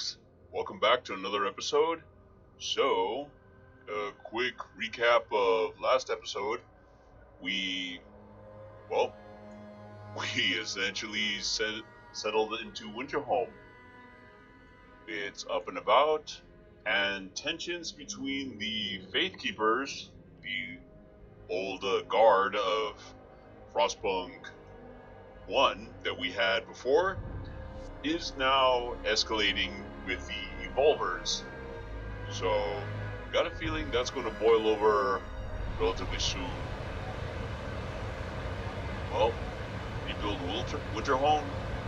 Ganics. Welcome back to another episode. So, a quick recap of last episode. We essentially settled into Winterhome. It's up and about, and tensions between the Faith Keepers, the old guard of Frostpunk 1 that we had before, is now escalating with the Evolvers. So, got a feeling that's going to boil over relatively soon. Well, rebuild Winterhome.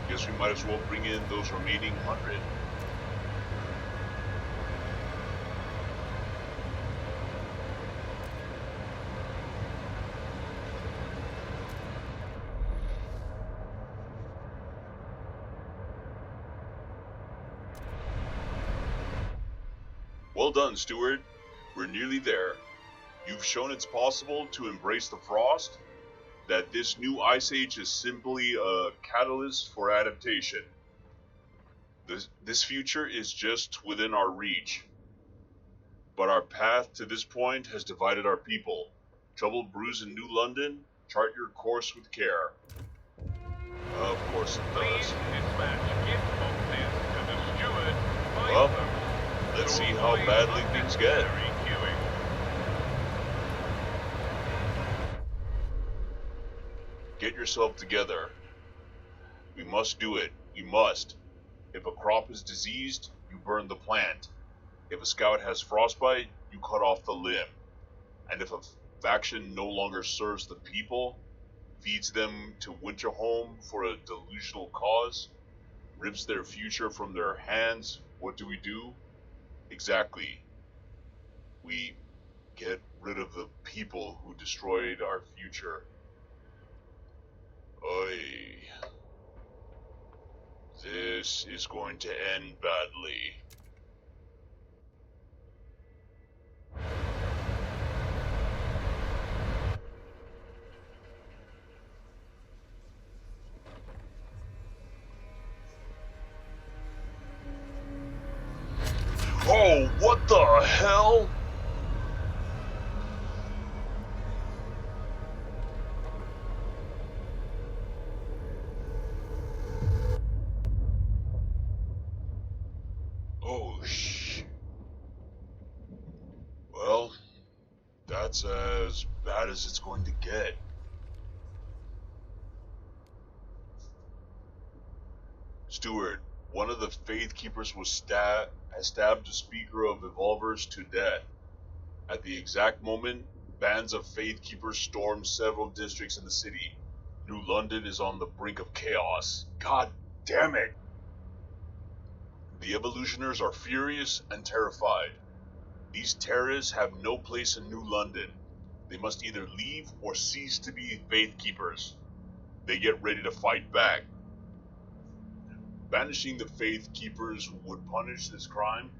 Guess we might as well bring in those remaining 100. Well done, Steward. We're nearly there. You've shown it's possible to embrace the frost, that this new ice age is simply a catalyst for adaptation. This future is just within our reach. But our path to this point has divided our people. Trouble brews in New London. Chart your course with care. Of course it does. Well, let's see how badly things get. Get yourself together. We must do it. We must. If a crop is diseased, you burn the plant. If a scout has frostbite, you cut off the limb. And if a faction no longer serves the people, feeds them to Winterhome for a delusional cause, rips their future from their hands, what do? Exactly. We get rid of the people who destroyed our future. Oy. This is going to end badly. Oh, what the hell? Oh, well, that's as bad as it's going to get. Steward, one of the Faith Keepers has stabbed a speaker of Evolvers to death. At the exact moment, bands of Faith Keepers storm several districts in the city. New London is on the brink of chaos. God damn it! The Evolutioners are furious and terrified. These terrorists have no place in New London. They must either leave or cease to be Faith Keepers. They get ready to fight back. Banishing the Faith Keepers would punish this crime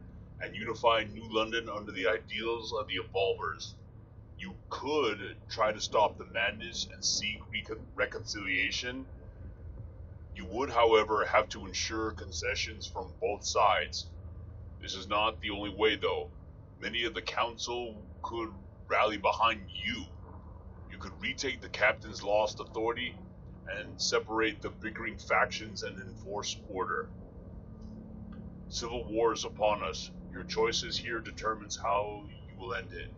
and unify New London under the ideals of the Evolvers. You could try to stop the madness and seek reconciliation. You would, however, have to ensure concessions from both sides. This is not the only way, though. Many of the council could rally behind you. You could retake the captain's lost authority and separate the bickering factions and enforce order. Civil war is upon us. Your choices here determines how you will end it.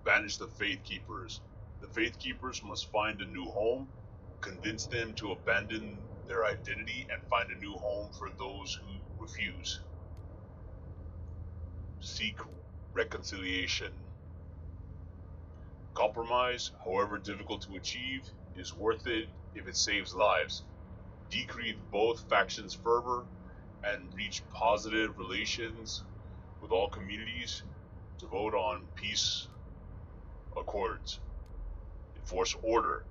Banish the Faith Keepers. The Faith Keepers must find a new home, convince them to abandon their identity, and find a new home for those who refuse. Seek reconciliation. Compromise, however difficult to achieve, is worth it if it saves lives. Decrease both factions' fervor and reach positive relations with all communities to vote on peace accords. Enforce order.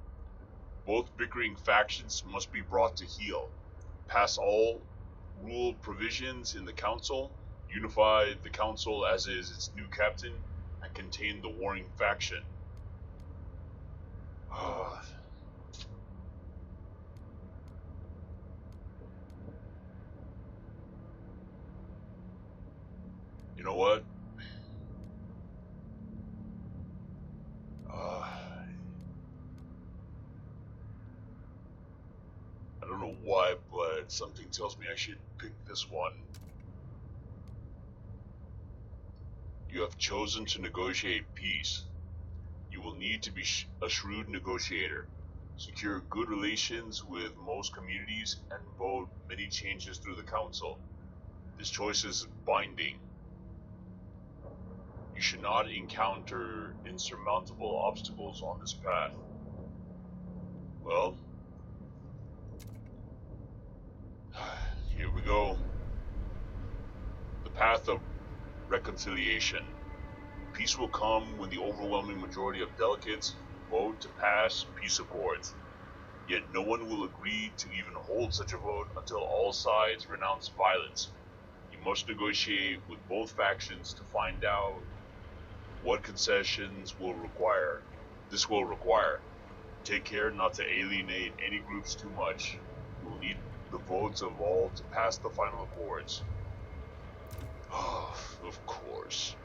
Both bickering factions must be brought to heel. Pass all rule provisions in the council. Unify the council as is its new captain and contain the warring faction. know what? I don't know why, but something tells me I should pick this one. You have chosen to negotiate peace. You will need to be a shrewd negotiator, secure good relations with most communities, and vote many changes through the council. This choice is binding. You should not encounter insurmountable obstacles on this path. Well, here we go. The path of reconciliation. Peace will come when the overwhelming majority of delegates vote to pass peace accords. Yet no one will agree to even hold such a vote until all sides renounce violence. You must negotiate with both factions to find out what concessions this will require. Take care not to alienate any groups too much. You will need the votes of all to pass the final accords. Oh, of course.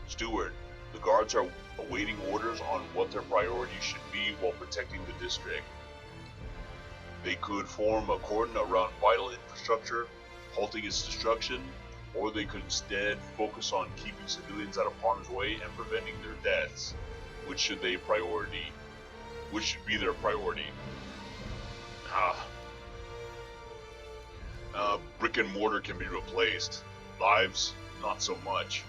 Steward, the guards are awaiting orders on what their priorities should be while protecting the district. They could form a cordon around vital infrastructure, halting its destruction, or they could instead focus on keeping civilians out of harm's way and preventing their deaths. Which should be their priority? Brick and mortar can be replaced. Lives, not so much.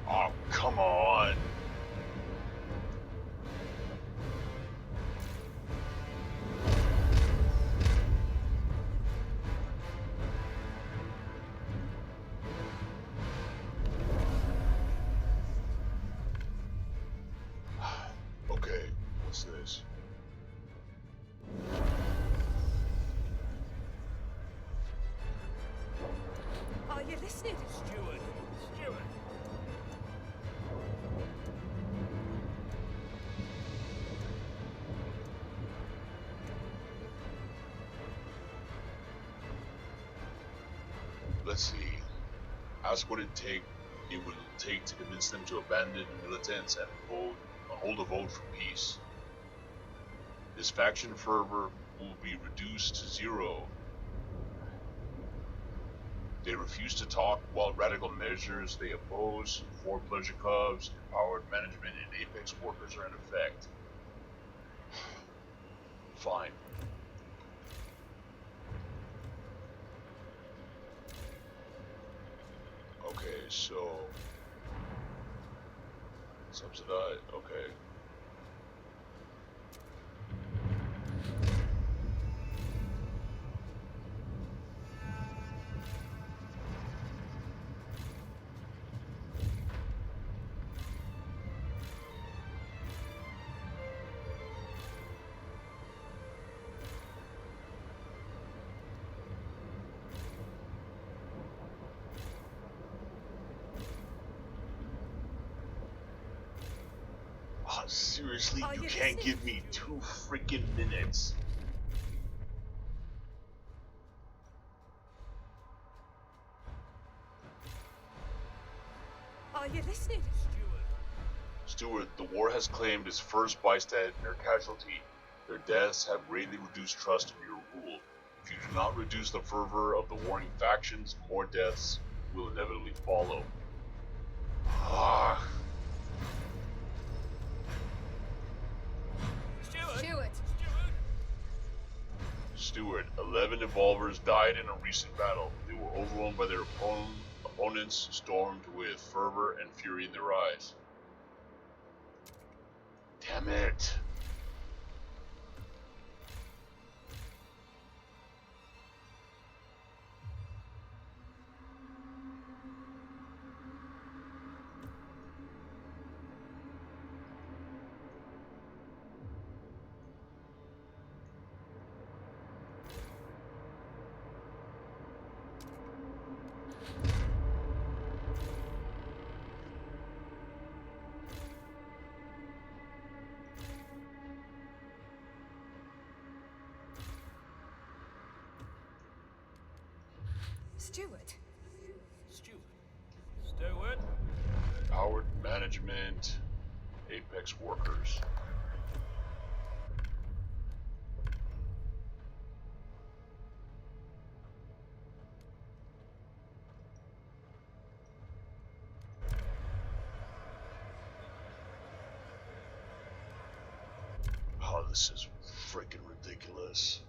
Oh, come on. Okay, what's this? Are you listening? Steward. Let's see. Ask what it would take to convince them to abandon militants and hold a vote for peace. This faction fervor will be reduced to zero. They refuse to talk while radical measures they oppose, 4 pleasure clubs, empowered management, and apex workers are in effect. Fine. Okay, so subsidize. Okay. Seriously, you can't give me 2 freaking minutes. Are you listening? Steward, the war has claimed its first bystander casualty. Their deaths have greatly reduced trust in your rule. If you do not reduce the fervor of the warring factions, more deaths will inevitably follow. Steward, 11 evolvers died in a recent battle. They were overwhelmed by their opponents, stormed with fervor and fury in their eyes. Damn it. Steward. Steward? Powered management, Apex workers. Oh, this is freaking ridiculous.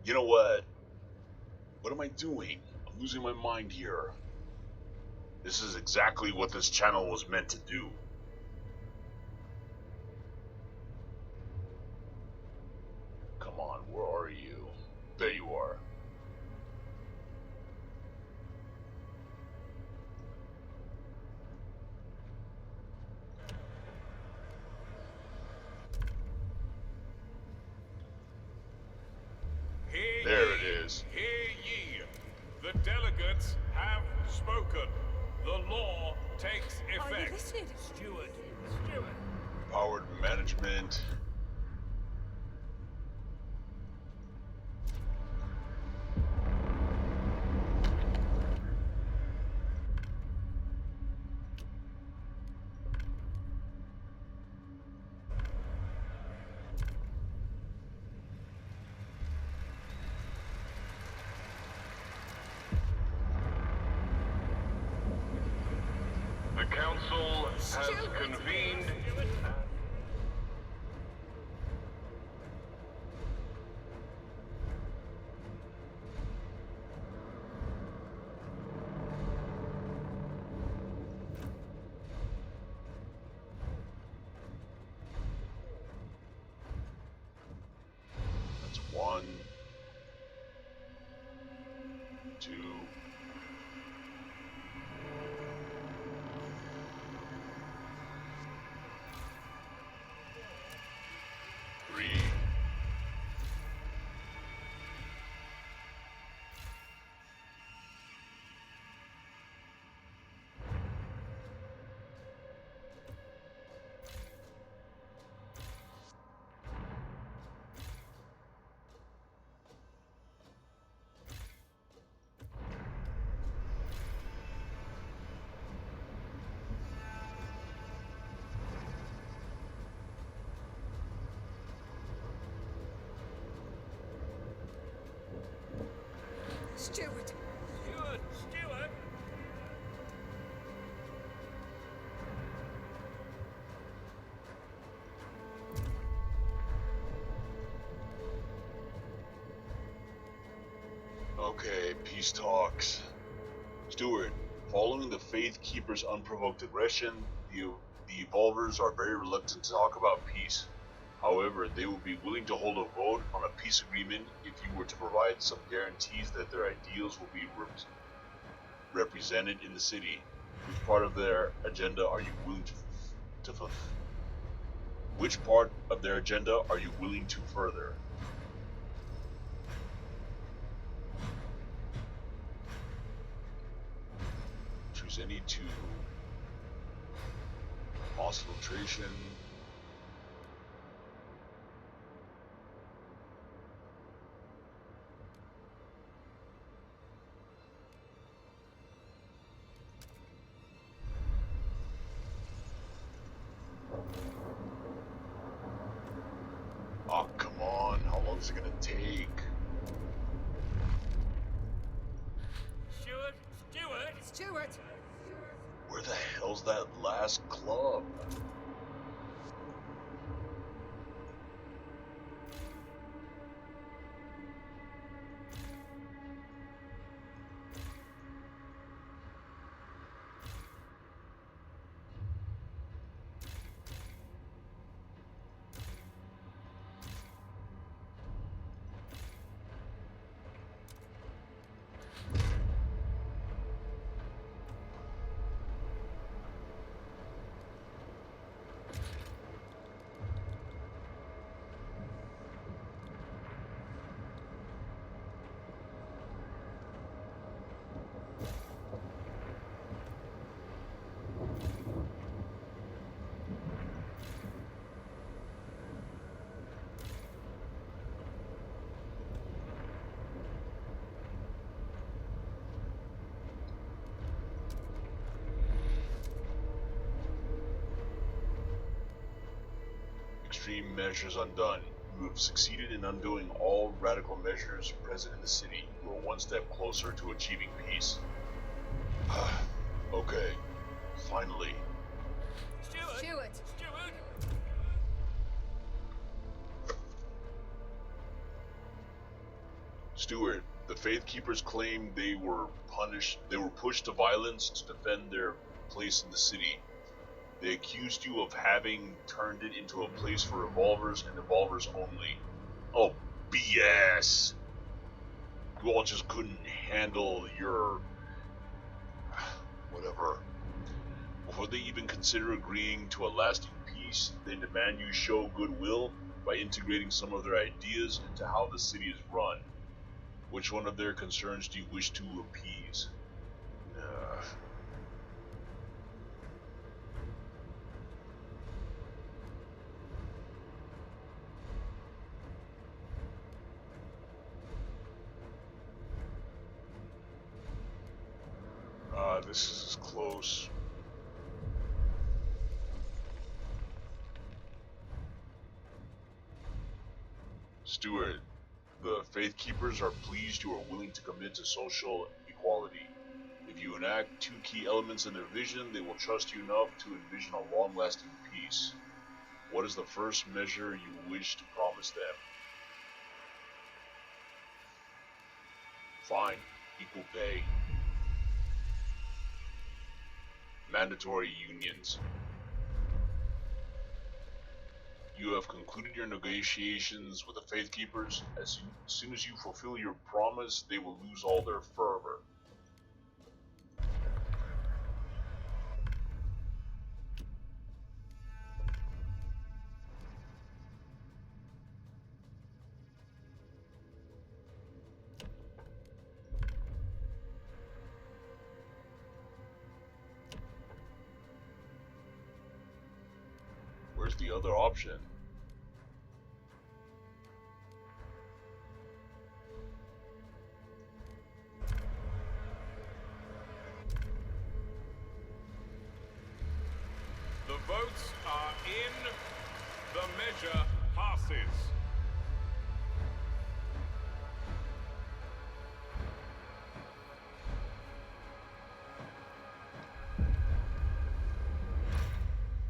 You know what? What am I doing? I'm losing my mind here. This is exactly what this channel was meant to do. Come on, where are you? There you are. There it is. Hear ye. The delegates have spoken. The law takes Are you effect. listening? Steward. Powered management. The council has convened. That's 1, 2. 3. Steward. Steward. Okay, peace talks. Steward, following the Faith Keeper's unprovoked aggression, the Evolvers are very reluctant to talk about peace. However, they would be willing to hold a vote on a peace agreement if you were to provide some guarantees that their ideals will be represented in the city. Which part of their agenda are you willing to Which part of their agenda are you willing to further? Choose any two. Mass filtration. Oh, come on. How long is it gonna take? Steward. Where the hell's that last club? extreme measures undone. You have succeeded in undoing all radical measures present in the city. You are one step closer to achieving peace. Okay, finally. Stewart! Stewart, the Faith Keepers claim they were pushed to violence to defend their place in the city. They accused you of having turned it into a place for revolvers and revolvers only. Oh, BS! You all just couldn't handle your... whatever. Before they even consider agreeing to a lasting peace, they demand you show goodwill by integrating some of their ideas into how the city is run. Which one of their concerns do you wish to appease? This is close. Stewart, the Faith Keepers are pleased you are willing to commit to social equality. If you enact two key elements in their vision, they will trust you enough to envision a long-lasting peace. What is the first measure you wish to promise them? Fine. Equal pay. Mandatory unions. You have concluded your negotiations with the Faith Keepers. As soon as you fulfill your promise, they will lose all their fervor. Where's the other option? The votes are in. The measure passes.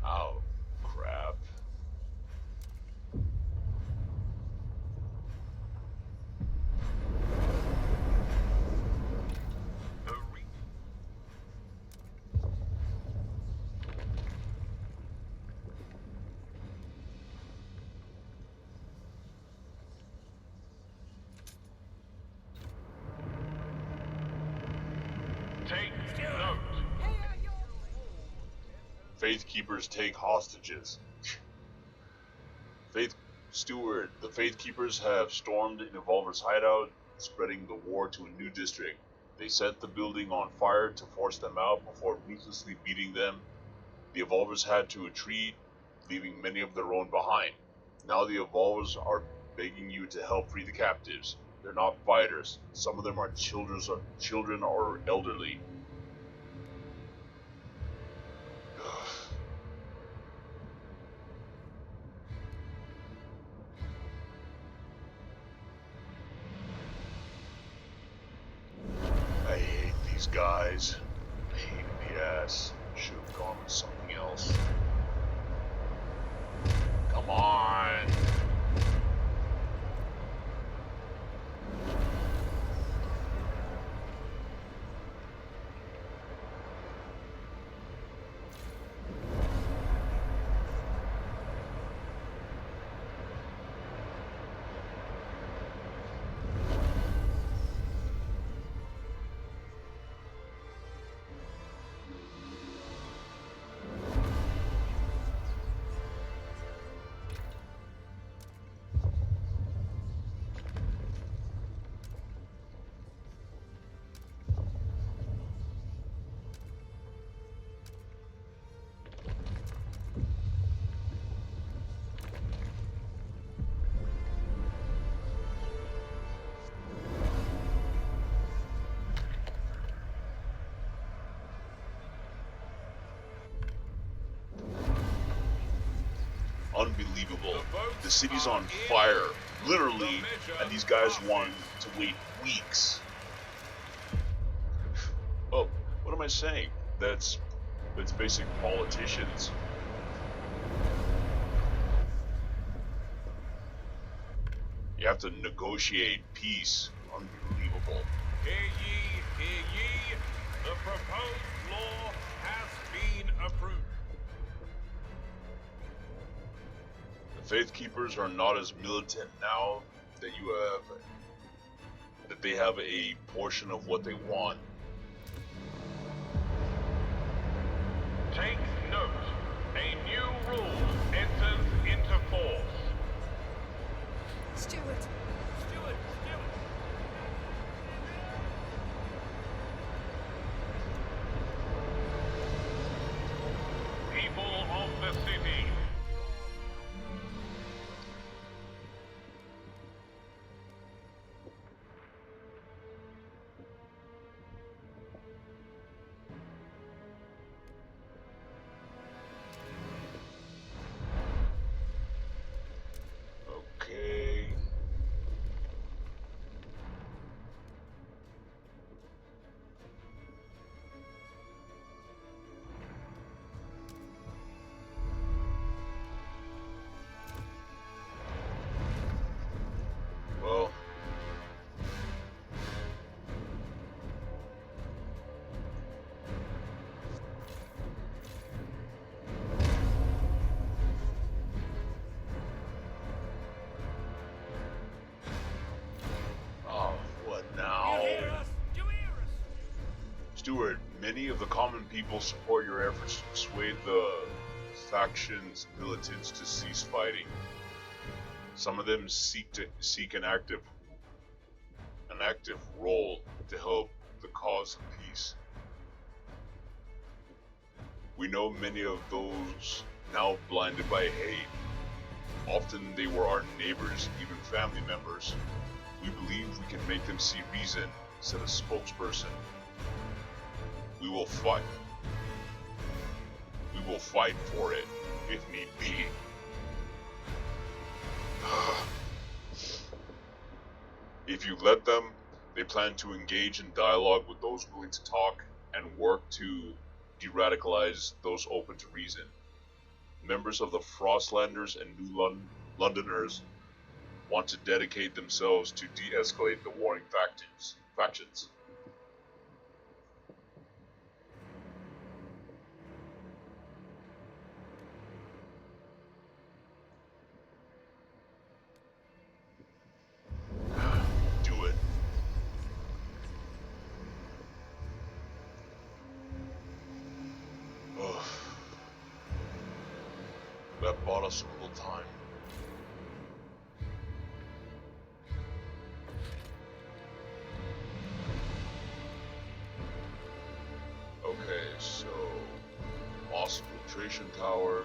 Oh, crap. Take note. Faith Keepers take hostages. Stewart, the Faith Keepers have stormed an Evolver's hideout, spreading the war to a new district. They set the building on fire to force them out before ruthlessly beating them. The Evolvers had to retreat, leaving many of their own behind. Now the Evolvers are begging you to help free the captives. They're not fighters. Some of them are children or elderly. I hate these guys. Pain in the ass. Should have gone with something else. Come on. unbelievable. The city's on fire, literally, and these guys want to wait weeks. Oh, what am I saying? That's basic politicians. You have to negotiate peace. Unbelievable. Hear ye, hear ye. The proposed law has been approved. The Faith Keepers are not as militant now that they have a portion of what they want. Take note. A new rule enters into force. Steward. People of the city. Okay. Well, what now? Steward, many of the common people support your efforts to persuade the faction's militants to cease fighting. Some of them seek an active role to help the cause of peace. We know many of those now blinded by hate. Often they were our neighbors, even family members. We believe we can make them see reason, said a spokesperson. We will fight. We will fight for it, if need be. If you let them, they plan to engage in dialogue with those willing to talk and work to de-radicalize those open to reason. Members of the Frostlanders and New Londoners want to dedicate themselves to de-escalate the warring factions. Do it. Ugh. That bought us a little time. Okay, so Moss Filtration Tower.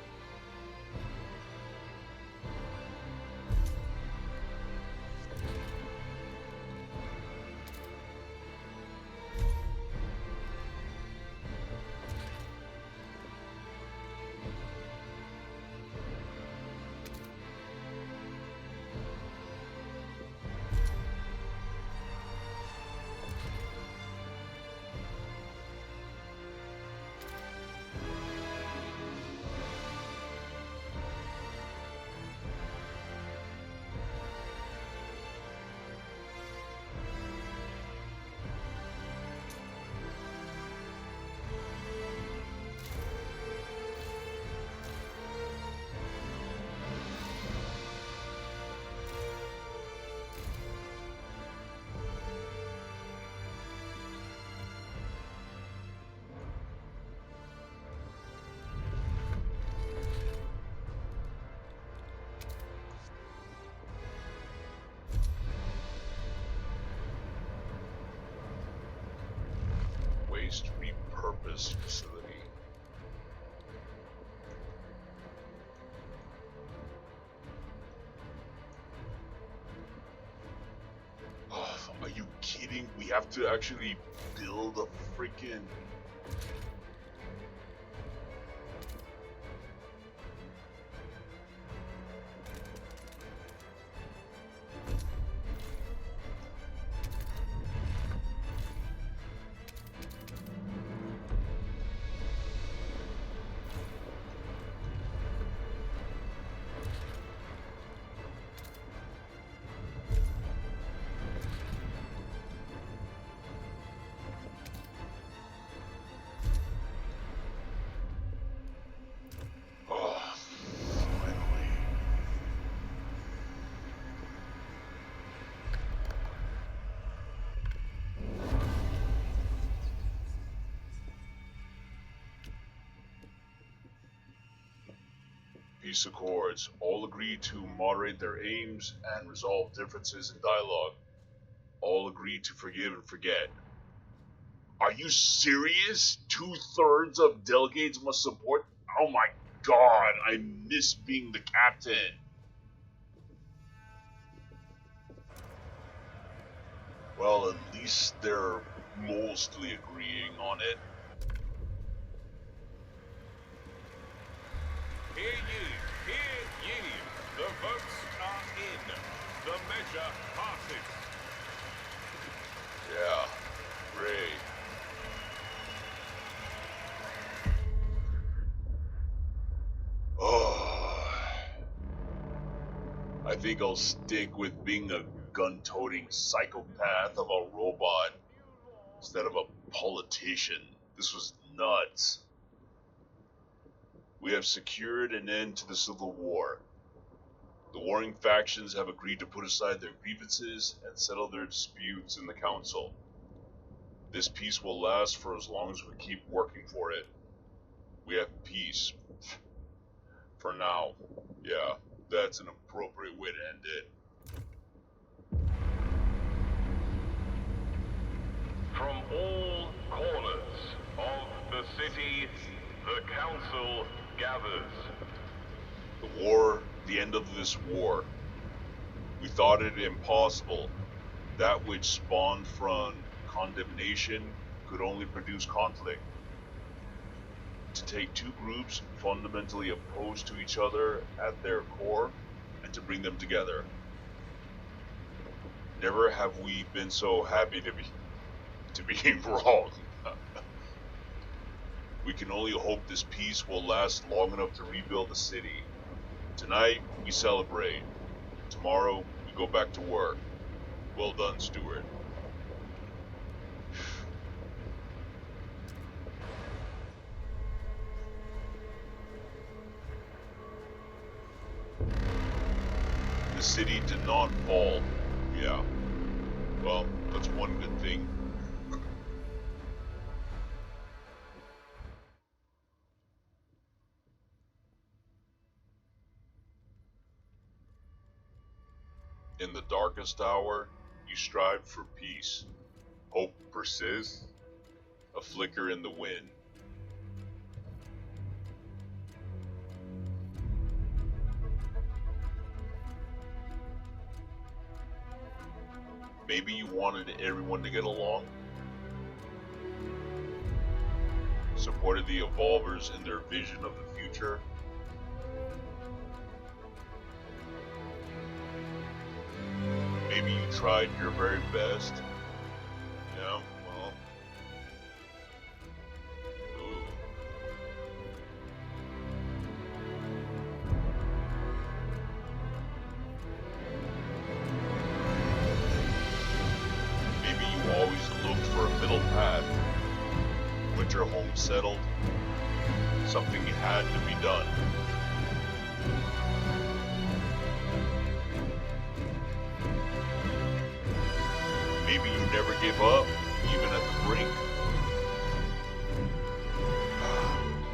Waste repurpose facility. Oh, are you kidding? We have to actually build a freaking... peace accords. All agree to moderate their aims and resolve differences in dialogue. All agree to forgive and forget. Are you serious? 2/3 of delegates must support? Oh my god, I miss being the captain. Well, at least they're mostly agreeing on it. Hear ye, hear ye. The votes are in. The measure passes. Yeah, great. Oh, I think I'll stick with being a gun-toting psychopath of a robot instead of a politician. This was nuts. We have secured an end to the Civil War. The warring factions have agreed to put aside their grievances and settle their disputes in the council. This peace will last for as long as we keep working for it. We have peace. For now. Yeah, that's an appropriate way to end it. From all corners of the city, the council gathers. The war, the end of this war. We thought it impossible. That which spawned from condemnation could only produce conflict. To take two groups fundamentally opposed to each other at their core and to bring them together. Never have we been so happy to be wrong. We can only hope this peace will last long enough to rebuild the city. Tonight, we celebrate. Tomorrow, we go back to work. Well done, Stuart. The city did not fall. Yeah. Well, that's one good thing. In the darkest hour, you strive for peace. Hope persists, a flicker in the wind. Maybe you wanted everyone to get along. Supported the Evolvers in their vision of the future. Maybe you tried your very best. Yeah, well. Ooh. Maybe you always looked for a middle path. Winter home settled. Something had to be done. Maybe you never gave up, even at the brink.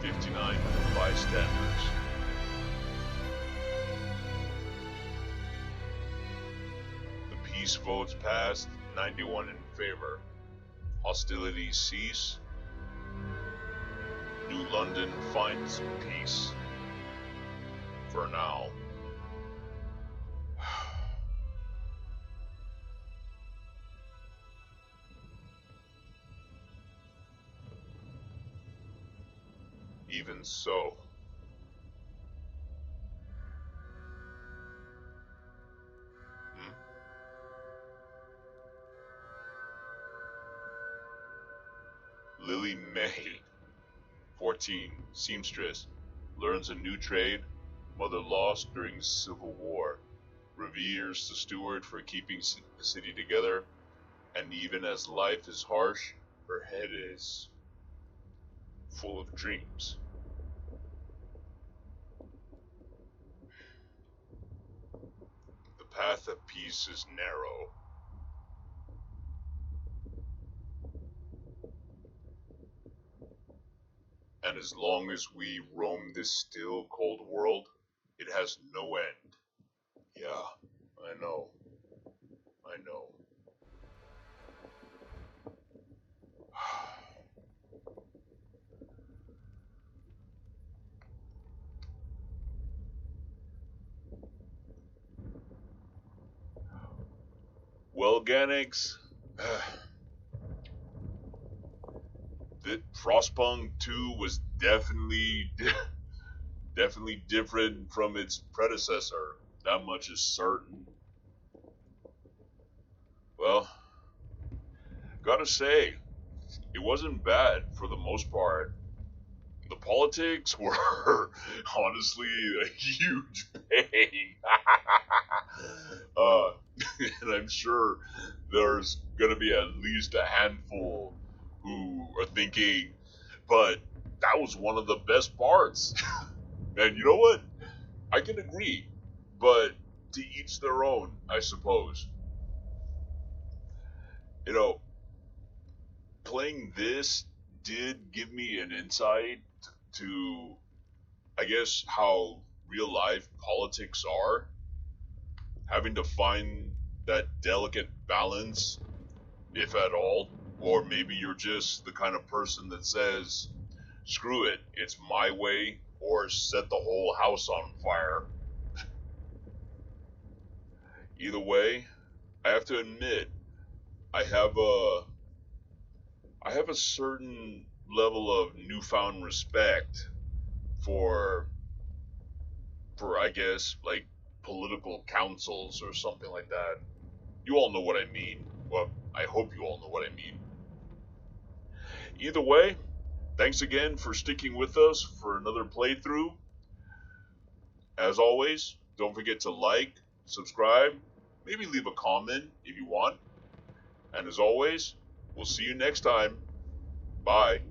59 bystanders. The peace votes passed, 91 in favor. Hostilities cease. New London finds peace. For now. Even so. Lily May, 14, seamstress, learns a new trade, mother lost during the Civil War, reveres the steward for keeping the city together, and even as life is harsh, her head is full of dreams. The path of peace is narrow. And as long as we roam this still, cold world, It has no end. Yeah, I know. I know. Well, Ganics, Frostpunk 2 was definitely different from its predecessor. That much is certain. Well, gotta say, it wasn't bad for the most part. The politics were honestly a huge pain. uh, and I'm sure there's gonna be at least a handful who are thinking, but that was one of the best parts. And you know what? I can agree, but to each their own, I suppose. You know, playing this did give me an insight to, I guess, how real life politics are. Having to find that delicate balance, if at all, or maybe you're just the kind of person that says, screw it, it's my way, or set the whole house on fire. Either way, I have to admit, I have a I have a certain level of newfound respect for I guess like political councils or something like that. You all know what I mean. Well, I hope you all know what I mean. Either way, thanks again for sticking with us for another playthrough. As always, don't forget to like, subscribe, maybe leave a comment if you want. And as always, we'll see you next time. Bye.